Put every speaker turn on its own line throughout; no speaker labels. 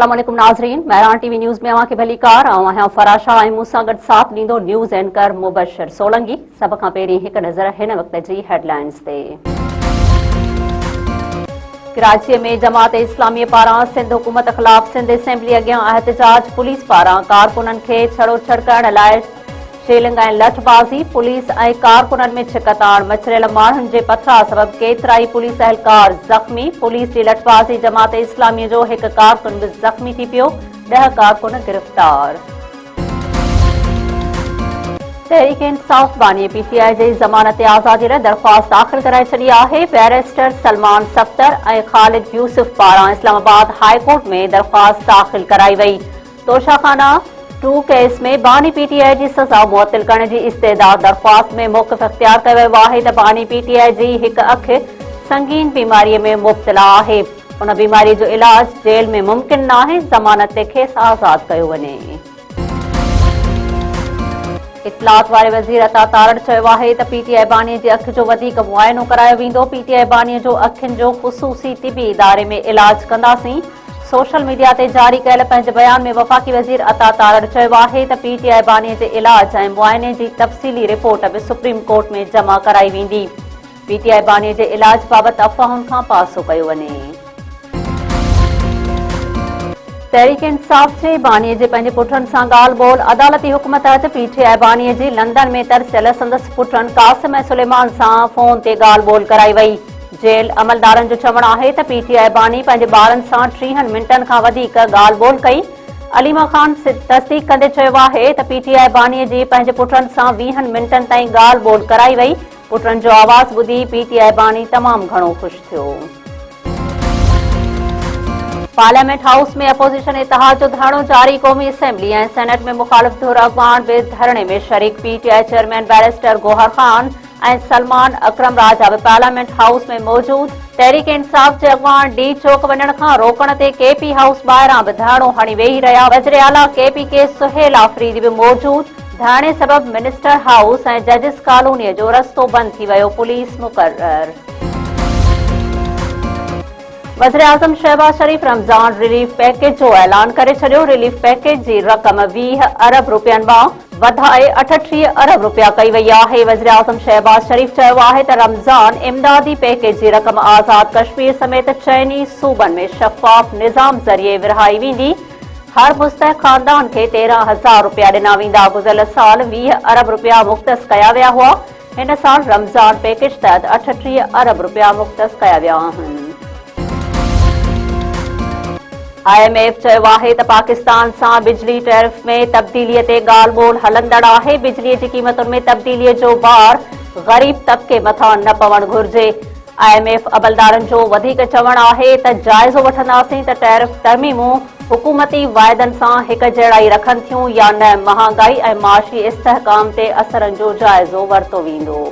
अस्सलामुअलैकुम नाज़रीन, महरान TV news में अवां खे भली कार आहियां फराशा ऐं मूं सां गॾु साथ ॾींदो न्यूज़ एंकर मुबशर सोलंगी। सभ खां पहिरीं हिकु नज़र हिन वक़्त जी हेडलाइंस ते। कराची में जमात इस्लामी पारां सिंध हुकूमत ख़िलाफ़ सिंध असेंबली अॻियां एहतजाज। पुलिस पारां कारकुननि खे छड़ोछड़ करण लाइ शेलिंग ऐं लठबाज़ी। पुलिस ऐं कारकुननि में छिकताण। मचरियल माण्हुनि जे पथराउ सबबि केतिराई पुलिस एहलकार ज़ख़्मी। पुलिस जी लठबाज़ी जमात इस्लामी जो हिकु कारकुन बि ज़ख़्मी थी पियो। 10 कारकुन गिरफ़्तार। तहरीक इंसाफ़ बानी पीटीआई जी ज़मानत आज़ादी लाइ दरख़्वास्त दाख़िल कराए छॾी आहे। बैरिस्टर सलमान सफ्तर ऐं ख़ालिद यूसुफ पारां इस्लामाबाद हाई कोर्ट में दरख़्वास्त दाख़िल कराई वई। तोशाखाना 2 केस में बानी पीटीआई जी सज़ा मुअत्तिल करण जी इस्तेदाद। दरख़्वास्त में मौक़िफ़ इख़्तियार कयो वियो आहे त बानी पीटीआई जी हिकु अखि संगीन बीमारीअ में मुब्तला आहे। उन बीमारी जो इलाज जेल में मुमकिन नाहे। ज़मानत ते खेसि आज़ाद कयो वञे। इत्तलात वारे वज़ीर अता तारड़ चयो आहे त पीटीआई बानीअ जी अखि जो वधीक मुआइनो करायो वेंदो। पीटीआई बानीअ जो अखियुनि जो ख़ुसूसी तिबी इदारे में इलाज कंदासीं। सोशल मीडिया ते जारी कयल पंहिंजे बयान में वफ़ाक़ी वज़ीर अता तारड़ चयो आहे त पीटीआई बानीअ जे इलाज ऐं मुआइने जी तफ़सीली रिपोर्ट बि सुप्रीम कोर्ट में जमा कराई वेंदी। पीटीआई बानीअ जे इलाज बाबति अफ़वाहुनि खां पासो कयो वञे। तहरीक इंसाफ़ जे बानीअ जे पंहिंजे पुटनि सां ॻाल्हि ॿोल। अदालती हुकुम तहत पीटीआई बानीअ जी लंदन में तरसियल संदसि पुटनि कासिम ऐं सुलेमान सां फ़ोन ते ॻाल्हि ॿोल कराई वई। जेल अमलदारनि जो चवणु आहे त पीटीआई बानी पंहिंजे ॿारनि सां 30 मिंटनि खां वधीक ॻाल्हि ॿोल कई। अलीमा ख़ान तस्दीक़ कंदे चयो आहे त पीटीआई बानीअ जी पंहिंजे पुटनि सां 20 मिंटनि ताईं ॻाल्हि ॿोल कराई वई। पुटनि जो आवाज़ ॿुधी पीटीआई बानी तमामु घणो ख़ुशि थियो। पार्लियामेंट हाउस में अपोज़िशन इतिहाद जो धरणो जारी। क़ौमी असेंबली ऐं सेनेट में मुख़ालिफ़ धुर अॻवान बि धरणे में शरीक। PTI chairman barrister Gohar Khan ऐं सलमान अकरम राजा बि पार्लियामेंट हाउस में मौजूद। तहरीक इंसाफ़ जे अॻवान डी चौक वञण खां रोकण ते केपी हाउस ॿाहिरां बि धरणो हणी वेही रहिया। वज़ीर आला केपी के सुहेल आफ़रीदी बि मौजूद। धरणे सबबि मिनिस्टर हाउस ऐं जजिस कॉलोनीअ जो रस्तो बंदि थी वियो। पुलिस मुक़रर। वज़ीर आज़म शहबाज शरीफ़ रमज़ान रिलीफ पैकेज जो ऐलान करे छॾियो। रिलीफ पैकेज जी रक़म 20 अरब रुपयनि मां वधाए 38 अरब रुपया कई वई आहे। वज़ीर आज़म शहबाज शरीफ़ चयो आहे त रमज़ान इमदादी पैकेज जी रक़म आज़ाद कश्मीर समेत चइनी सूबनि में शफ़ाफ़ निज़ाम ज़रिए विरहाई वेंदी। हर मुस्तहिक़ ख़ानदान खे 13,000 रुपया ॾिना वेंदा। गुज़िरियल साल 20 अरब रुपया मुख़्तस कया विया हुआ। हिन साल रमज़ान पैकेज तहत 38 अरब रुपया मुख़्तस कया विया आहिनि। IMF चयो आहे त पाकिस्तान सां बिजली टैरिफ में तब्दीलीअ ते ॻाल्हि ॿोल हलंदड़ आहे। बिजलीअ जी क़ीमतुनि में तब्दीलीअ जो भार ग़रीब तबिके मथां न पवणु घुर्जे। IMF अमलदारनि जो वधीक चवणु आहे त जाइज़ो वठंदासीं त टैरिफ तरमीमूं हुकूमती वाइदनि सां हिक जहिड़ा ई रखनि थियूं या न। महांगाई ऐं माशी इस्तेहकाम ते असरनि जो जाइज़ो वरितो वेंदो।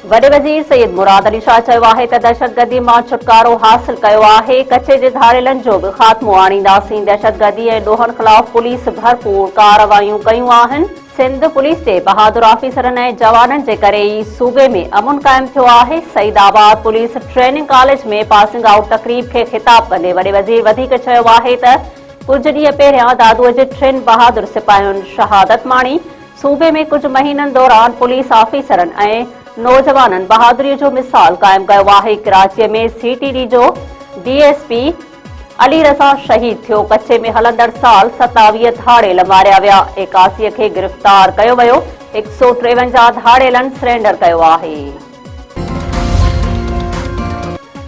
वॾे वज़ीर सैयद मुराद अली शाह चयो आहे त दहशतगर्दी मां छुटकारो हासिल कयो आहे। कचे जे धारेलनि जो बि ख़ात्मो आणींदासीं। दहशतगर्दी ऐं ॾोहनि ख़िलाफ़ पुलिस भरपूर कार्रवायूं कयूं आहिनि। सिंध पुलिस जे बहादुर ऑफिसरनि ऐं जवाननि जे करे ई सूबे में अमुन क़ाइमु थियो आहे। सईदाबाद पुलिस ट्रेनिंग कॉलेज में पासिंग आउट तक़रीब खे ख़िताब कंदे वॾे वज़ीर वधीक चयो आहे त कुझु ॾींहं पहिरियां दादूअ जे 3 बहादुर सिपाहियुनि शहादत माणी। सूबे में कुझु महीननि दौरान पुलिस ऑफिसरनि ऐं नौजवाननि बहादुरीअ जो मिसाल क़ाइमु कयो आहे। कराचीअ में CTD जो DSP अली रज़ा शहीद थियो। कचे में हलंदड़ साल 27 धाड़ेल मारिया विया। 81 खे गिरफ़्तार कयो वियो। 153 धाड़ेलनि सरेंडर कयो आहे।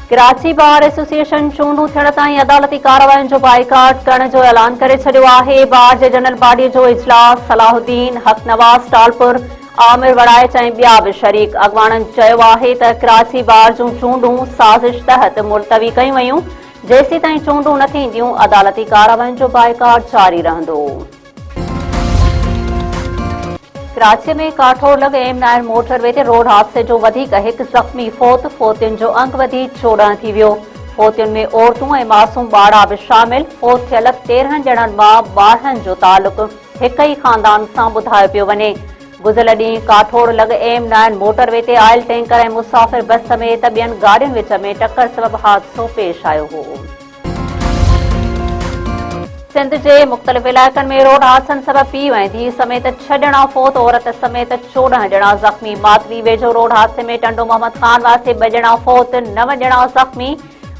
कराची बार एसोसिएशन चूंडूं थियण ताईं अदालती कार्रवायुनि जो बाइकाट करण जो ऐलान करे छॾियो आहे। बार जे जनरल बॉडी जो इजलास सलाहुद्दीन हक नवाज़ टालपुर आमिर वड़ाइच ऐं ॿिया बि शरीक अॻवाननि चयो आहे त कराची बार जूं चूंडूं साज़िश तहत मुलतवी कयूं वयूं। जेसीं ताईं चूंडूं न थींदियूं अदालती कार्रवायुनि जो बाइकाट जारी रहंदो। कराची में काठोर लॻ M9 मोटरवे ते रोड हादसे जो वधीक हिकु ज़ख़्मी फ़ौत। फ़ौतियुनि जो अंग वधी 14 थी वियो। फ़ौतियुनि में औरतूं ऐं मासूम ॿार बि शामिल। फ़ौत थियल 13 ॼणनि मां 12 जो तालुक़ु हिक ई ख़ानदान सां ॿुधायो पियो वञे। गुज़िरियल ॾींहुं काठोड़ लॻ M9 मोटरवे ते आयल टैंकर ऐं मुसाफ़िर बस समेत ॿियनि गाॾियुनि विच में टक्कर सबबि हादसो पेश आयो हो। सिंध जे मुख़्तलिफ़ इलाइक़नि में रोड हादसनि सबबि पीउ ऐं धीउ समेत 6 ॼणा फोत, औरत समेत 14 ॼणा ज़ख़्मी। मातवी वेझो रोड हादसे में टंडो मोहम्मद ख़ान वास्ते 2 ॼणा फोत, 9 ॼणा ज़ख़्मी।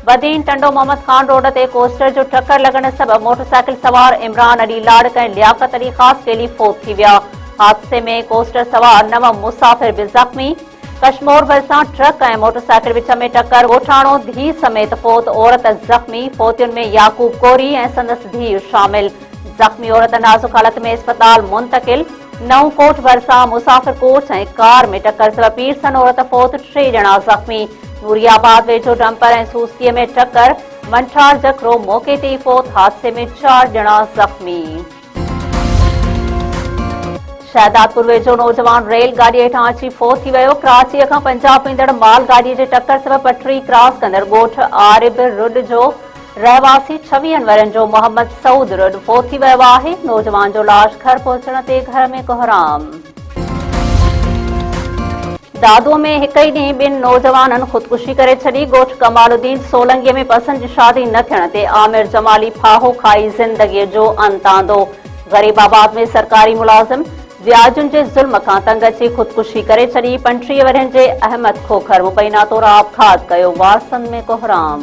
बदीन टंडो मोहम्मद ख़ान रोड ते कोस्टर जो टक्कर लॻण सबबि मोटरसाइकिल सवार इमरान अली लाड़क ऐं लियाकत अली ख़ास टेली फोत थी विया। हादसे में कोस्टर सवार 9 मुसाफ़िर भी ज़ख़्मी। कश्मोर भरिसां ट्रक ऐं मोटरसाइकिल विच में टक्कर, ॻोठाणो धीउ समेत फोत, औरत ज़ख़्मी। फोतियुनि में याकूब कोरी ऐं संदसि धीउ शामिल। ज़ख़्मी औरत नाज़ुक हालत में अस्पताल मुंतक़िल। नऊं कोट भरिसां मुसाफ़िर कोच ऐं कार में टक्कर सबबि पीरसन औरत फोत, 3 ॼणा ज़ख़्मी। नूरियाबाद वेझो डंपर ऐं सूस्तीअ में टक्कर, मंठार जखरो मौके ते ई फोत, हादसे में 4 ॼणा ज़ख़्मी। शहदादपुर वेझो नौजवान रेल गाॾी हेठां अची फोत थी वियो। कराचीअ खां पंजाब वेंदड़ माल गाॾीअ जे टक्कर सबबि पटरी क्रॉस कंदड़ ॻोठ आरिब रुड जो रहवासी 26 वरनि जो मोहम्मद सऊद रुड फोत थी वियो आहे। नौजवान जो लाश घर पहुचण ते घर में कोहराम। दादूअ में हिक ई ॾींहुं 2 नौजवाननि ख़ुदकुशी करे छॾी। ॻोठ कमालुद्दीन सोलंगीअ में पसंद जी शादी न थियण ते आमिर जमाली फाहो खाई ज़िंदगीअ जो अंत आंदो। ग़रीबाबाद में सरकारी मुलाज़िम व्याजुनि जे ज़ुल्म खां तंग अची ख़ुदकुशी करे छॾी। 35 वरनि जे अहमद खोखर मुबैना तौर आपघात कयो, वारसनि में कोहराम।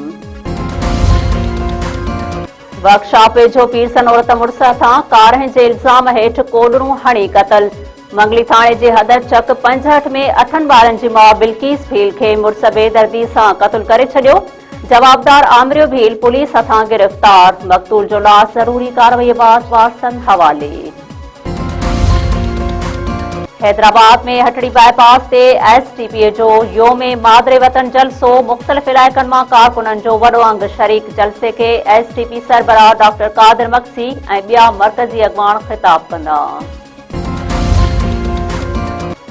वर्कशॉप वेझो पीरसन औरत मुड़िस सां कारह जे इल्ज़ाम हेठि कोडरूं हणी क़तल। मंगली थाणे जे हदर चक 65 में 8 ॿारनि जी माउ बिल्किस भील खे मुड़िस बेदर्दी सां क़त्ल करे छॾियो। जवाबदार आमरियो भील पुलिस हथां गिरफ़्तार। मक़तूल जो लाश ज़रूरी कार्रवाई बाद वारसनि हवाले। हैदराबाद में हटड़ी बाईपास ते एसटीपी जो योमे मादरे वतन जलसो। मुख़्तलिफ़ इलाइक़नि मां कारकुननि जो वॾो अंग शरीक। जलसे खे एसटीपी सरबराह डॉक्टर कादिर मक्सी ऐं ॿिया मरकज़ी अॻवान ख़िताब कंदा।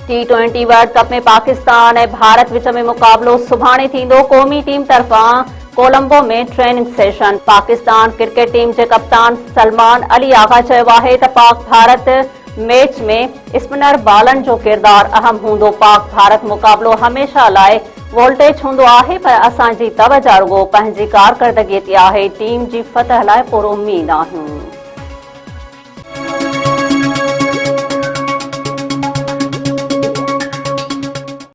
T20 वर्ल्ड कप में पाकिस्तान ऐं भारत विच में मुक़ाबलो सुभाणे थींदो। क़ौमी टीम तरफ़ां कोलंबो में training session. Pakistan cricket team जे कप्तान सलमान अली आगा चयो आहे त पाक भारत मैच में स्पिनर बालनि जो किरदार अहम हूंदो। पाक भारत मुक़ाबलो हमेशह लाइ वोल्टेज हूंदो आहे, पर असांजी तवजो रुगो पंहिंजी कारकर्दगीअ ते आहे। टीम जी फतह लाइ पुरउमीद आहियूं।